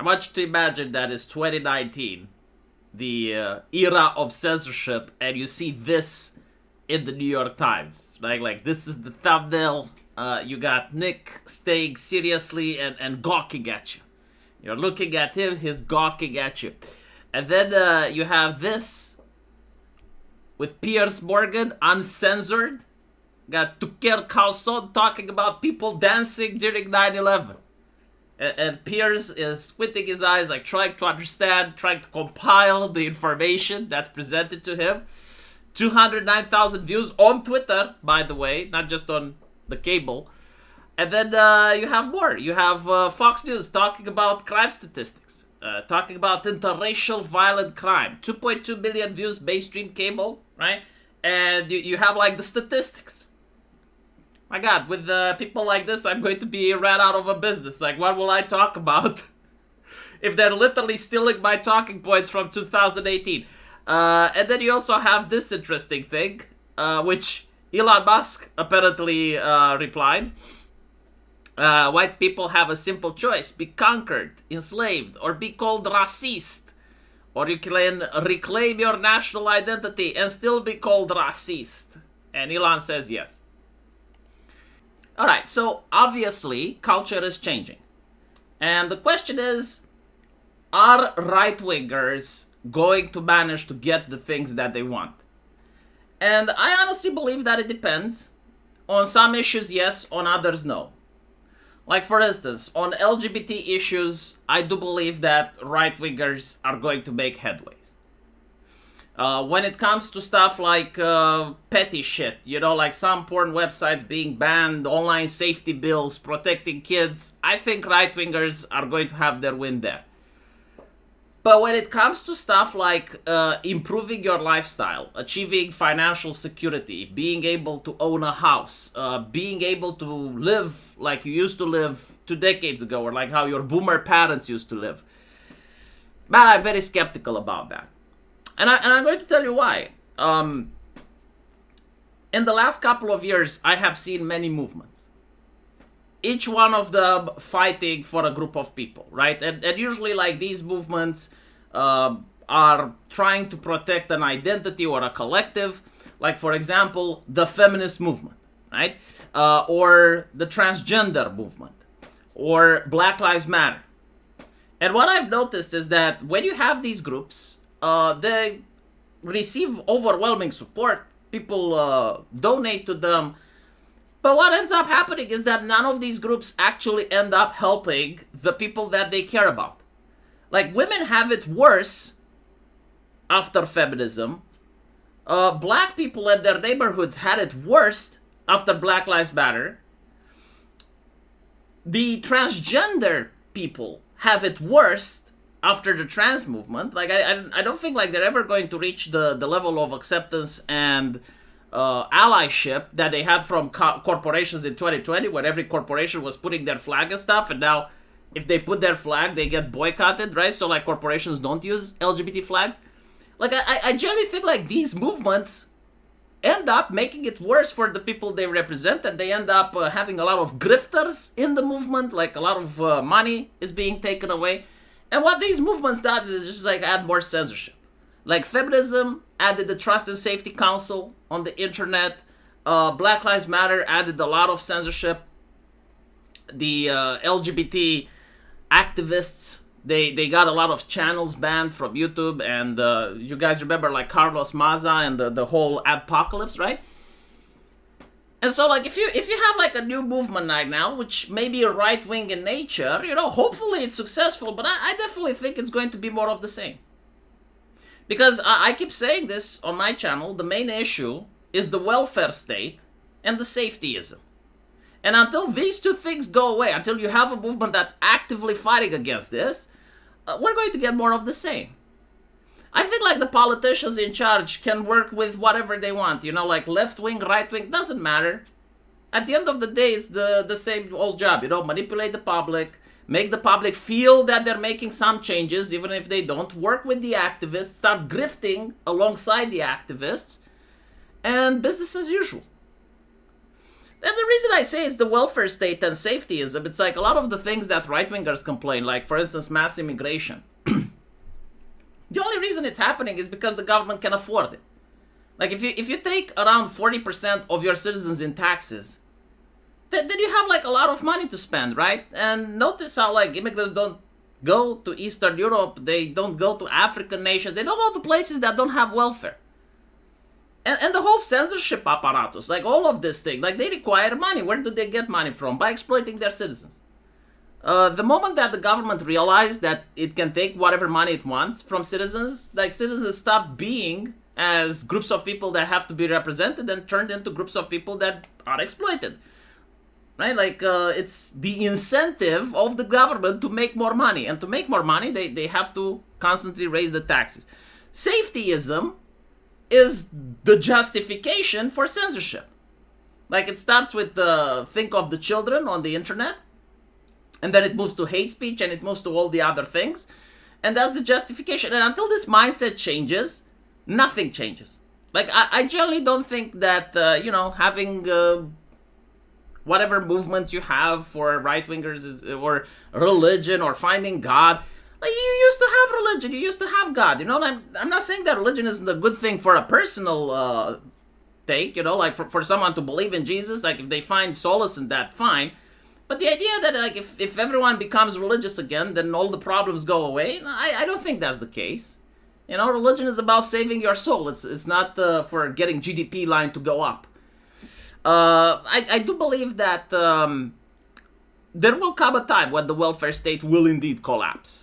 I want you to imagine that it's 2019, the era of censorship, and you see this in the New York Times. Like this is the thumbnail. You got Nick staying seriously and gawking at you. You're looking at him, he's gawking at you. And then you have this with Piers Morgan, uncensored. Got Tucker Carlson talking about people dancing during 9/11. And Piers is squinting his eyes, like trying to understand, trying to compile the information that's presented to him. 209,000 views on Twitter, by the way, not just on the cable. And then you have more. You have Fox News talking about crime statistics, talking about interracial violent crime. 2.2 million views, mainstream cable, right? And you have like the statistics. My God, with people like this, I'm going to be ran out of a business. Like, what will I talk about if they're literally stealing my talking points from 2018? And then you also have this interesting thing, which Elon Musk apparently replied. White people have a simple choice: be conquered, enslaved, or be called racist. Or you can reclaim your national identity and still be called racist. And Elon says yes. Alright, so obviously culture is changing. And the question is, are right-wingers going to manage to get the things that they want? And I honestly believe that it depends. On some issues, yes. On others, no. Like, for instance, on LGBT issues, I do believe that right-wingers are going to make headways. When it comes to stuff like petty shit, you know, like some porn websites being banned, online safety bills, protecting kids, I think right-wingers are going to have their win there. But when it comes to stuff like improving your lifestyle, achieving financial security, being able to own a house, being able to live like you used to live 2 decades ago, or like how your boomer parents used to live, man, I'm very skeptical about that. And I'm going to tell you why. In the last couple of years, I have seen many movements. Each one of them fighting for a group of people, right? And usually, like, these movements are trying to protect an identity or a collective. Like, for example, the feminist movement, right? Or the transgender movement. Or Black Lives Matter. And what I've noticed is that when you have these groups, they receive overwhelming support. People donate to them. But what ends up happening is that none of these groups actually end up helping the people that they care about. Like, women have it worse after feminism. Black people in their neighborhoods had it worst after Black Lives Matter. The transgender people have it worst after the trans movement. Like, I don't think like they're ever going to reach the level of acceptance and allyship that they had from corporations in 2020, when every corporation was putting their flag and stuff, and now if they put their flag, they get boycotted, right? So like corporations don't use LGBT flags. Like, I generally think like these movements end up making it worse for the people they represent, and they end up having a lot of grifters in the movement. Like, a lot of money is being taken away. And what these movements does is just like add more censorship. Like, feminism added the Trust and Safety Council on the internet. Black Lives Matter added a lot of censorship. The LGBT activists, they got a lot of channels banned from YouTube. And you guys remember like Carlos Maza and the whole apocalypse, right? And so, like, if you have like a new movement right now, which may be right wing in nature, you know, hopefully it's successful. But I definitely think it's going to be more of the same. Because I keep saying this on my channel, the main issue is the welfare state and the safetyism. And until these two things go away, until you have a movement that's actively fighting against this, we're going to get more of the same. I think like the politicians in charge can work with whatever they want, you know, like left wing, right wing, doesn't matter. At the end of the day, it's the same old job, you know, manipulate the public, make the public feel that they're making some changes, even if they don't. Work with the activists, start grifting alongside the activists, and business as usual. And the reason I say it's the welfare state and safetyism, it's like a lot of the things that right-wingers complain, like, for instance, mass immigration. The only reason it's happening is because the government can afford it. Like, if you take around 40% of your citizens in taxes, then you have, like, a lot of money to spend, right? And notice how, like, immigrants don't go to Eastern Europe, they don't go to African nations, they don't go to places that don't have welfare. And the whole censorship apparatus, like all of this thing, like they require money. Where do they get money from? By exploiting their citizens. The moment that the government realized that it can take whatever money it wants from citizens, like citizens stop being as groups of people that have to be represented and turned into groups of people that are exploited. Right? Like it's the incentive of the government to make more money. And to make more money, they have to constantly raise the taxes. Safetyism is the justification for censorship. Like it starts with think of the children on the internet, and then it moves to hate speech, and it moves to all the other things, and that's the justification. And until this mindset changes, nothing changes. Like I generally don't think that having whatever movements you have for right-wingers or religion or finding God. Like, you used to have religion, you used to have God, I'm not saying that religion isn't a good thing for a personal take, like for someone to believe in Jesus, like if they find solace in that, fine. But the idea that like if everyone becomes religious again, then all the problems go away, I don't think that's the case. Religion is about saving your soul. It's not for getting GDP line to go up. I do believe that there will come a time when the welfare state will indeed collapse.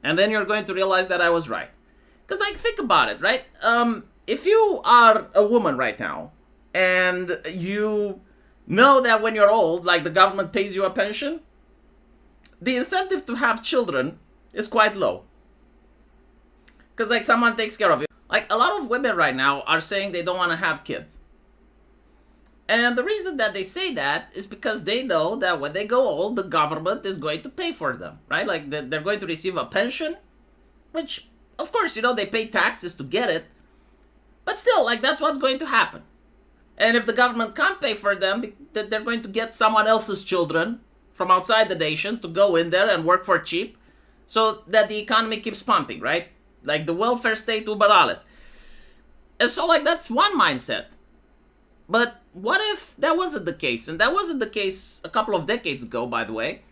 And then you're going to realize that I was right. Because, like, think about it, right? If you are a woman right now, and you know that when you're old, like, the government pays you a pension, the incentive to have children is quite low. Because, like, someone takes care of you. Like, a lot of women right now are saying they don't want to have kids. And the reason that they say that is because they know that when they go old, the government is going to pay for them, right? Like, they're going to receive a pension, which, of course, they pay taxes to get it. But still, like, that's what's going to happen. And if the government can't pay for them, they're going to get someone else's children from outside the nation to go in there and work for cheap so that the economy keeps pumping, right? Like the welfare state uber alles. And so, like, that's one mindset. But what if that wasn't the case? And that wasn't the case a couple of decades ago, by the way.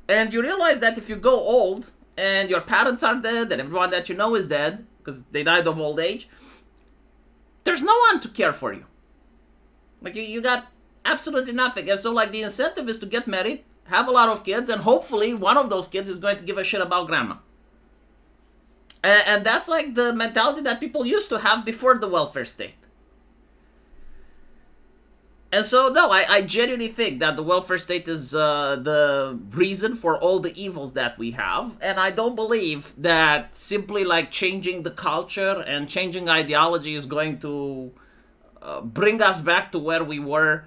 And you realize that if you go old and your parents are dead and everyone that you know is dead because they died of old age, there's no one to care for you. Like, you got absolutely nothing. And so, like, the incentive is to get married, have a lot of kids, and hopefully one of those kids is going to give a shit about grandma. And that's, like, the mentality that people used to have before the welfare state. And so, no, I genuinely think that the welfare state is the reason for all the evils that we have. And I don't believe that simply, like, changing the culture and changing ideology is going to bring us back to where we were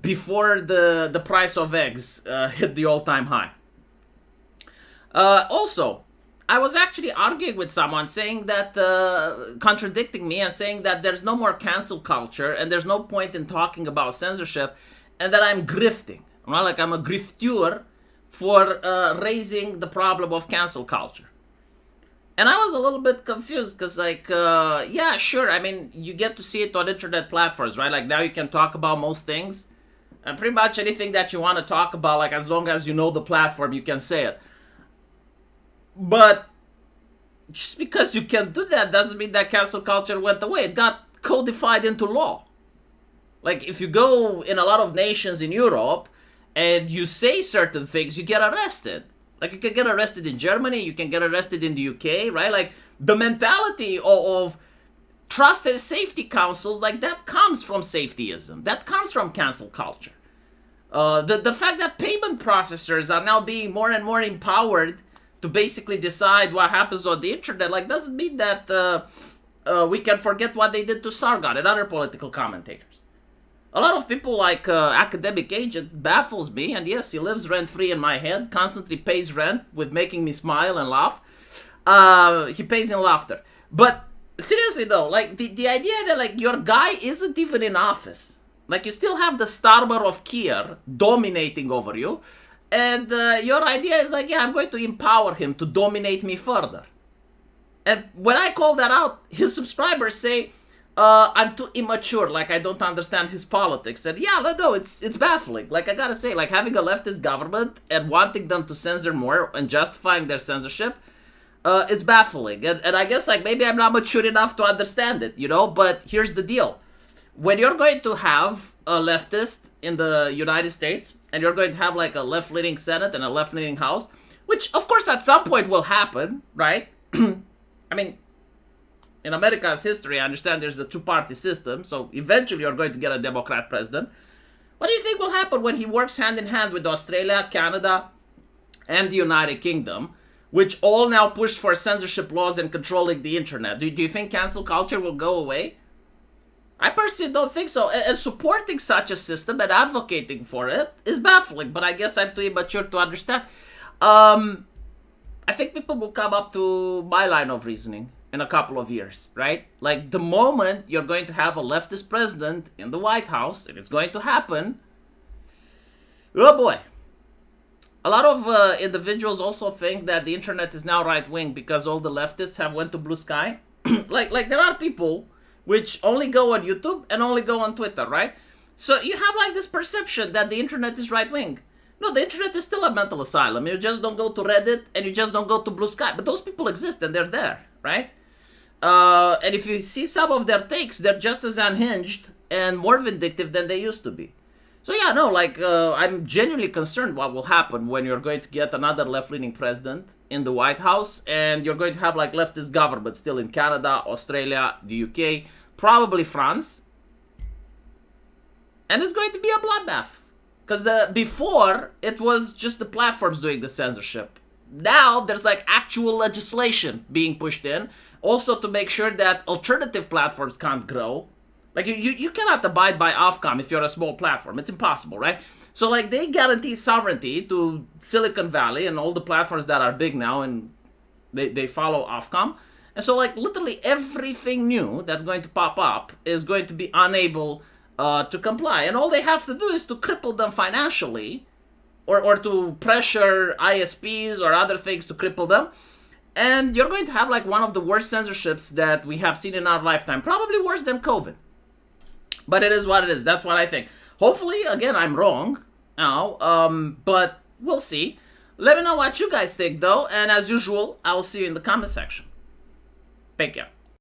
before the price of eggs hit the all-time high. Also, I was actually arguing with someone saying that, contradicting me and saying that there's no more cancel culture and there's no point in talking about censorship and that I'm grifting. Right? Like, I'm a grifteur for raising the problem of cancel culture. And I was a little bit confused because, like, yeah, sure. I mean, you get to see it on internet platforms, right? Like, now you can talk about most things. And pretty much anything that you want to talk about, like, as long as you know the platform, you can say it. But just because you can do that doesn't mean that cancel culture went away. It got codified into law. Like, if you go in a lot of nations in Europe and you say certain things, you get arrested. Like, you can get arrested in Germany, you can get arrested in the UK, right? Like, the mentality of trust and safety councils, like, that comes from safetyism. That comes from cancel culture. The fact that payment processors are now being more and more empowered to basically decide what happens on the internet, like, doesn't mean that we can forget what they did to Sargon and other political commentators. A lot of people, like Academic Agent, baffles me, and yes, he lives rent-free in my head, constantly pays rent with making me smile and laugh. He pays in laughter. But seriously though, like, the idea that, like, your guy isn't even in office. Like, you still have the Starmer of Kier dominating over you, and your idea is like, yeah, I'm going to empower him to dominate me further. And when I call that out, his subscribers say, I'm too immature, like I don't understand his politics. And yeah, no, it's baffling. Like, I gotta say, like, having a leftist government and wanting them to censor more and justifying their censorship, it's baffling. And I guess, like, maybe I'm not mature enough to understand it, you know? But here's the deal. When you're going to have a leftist in the United States, and you're going to have, like, a left-leaning Senate and a left-leaning House, which, of course, at some point will happen, right? I mean, in America's history, I understand there's a two-party system, so eventually you're going to get a Democrat president. What do you think will happen when he works hand-in-hand with Australia, Canada, and the United Kingdom, which all now push for censorship laws and controlling the internet? Do you think cancel culture will go away? I personally don't think so. And supporting such a system and advocating for it is baffling, but I guess I'm too immature to understand. I think people will come up to my line of reasoning in a couple of years, right? Like, the moment you're going to have a leftist president in the White House, and it's going to happen, oh boy. A lot of individuals also think that the internet is now right-wing because all the leftists have went to Blue Sky. like there are people which only go on YouTube and only go on Twitter, right? So you have, like, this perception that the internet is right-wing. No, the internet is still a mental asylum. You just don't go to Reddit and you just don't go to Blue Sky. But those people exist and they're there, right? And if you see some of their takes, they're just as unhinged and more vindictive than they used to be. So yeah, no, like, I'm genuinely concerned what will happen when you're going to get another left-leaning president in the White House, and you're going to have, like, leftist government still in Canada, Australia, the UK, probably France. And it's going to be a bloodbath. Because before, it was just the platforms doing the censorship. Now, there's, like, actual legislation being pushed in, also to make sure that alternative platforms can't grow. Like, you cannot abide by Ofcom if you're a small platform. It's impossible, right? So, like, they guarantee sovereignty to Silicon Valley and all the platforms that are big now, and they follow Ofcom. And so, like, literally everything new that's going to pop up is going to be unable to comply. And all they have to do is to cripple them financially, or to pressure ISPs or other things to cripple them. And you're going to have, like, one of the worst censorships that we have seen in our lifetime. Probably worse than COVID. But it is what it is. That's what I think. Hopefully, again, I'm wrong now. But we'll see. Let me know what you guys think, though. And as usual, I'll see you in the comment section. Take care.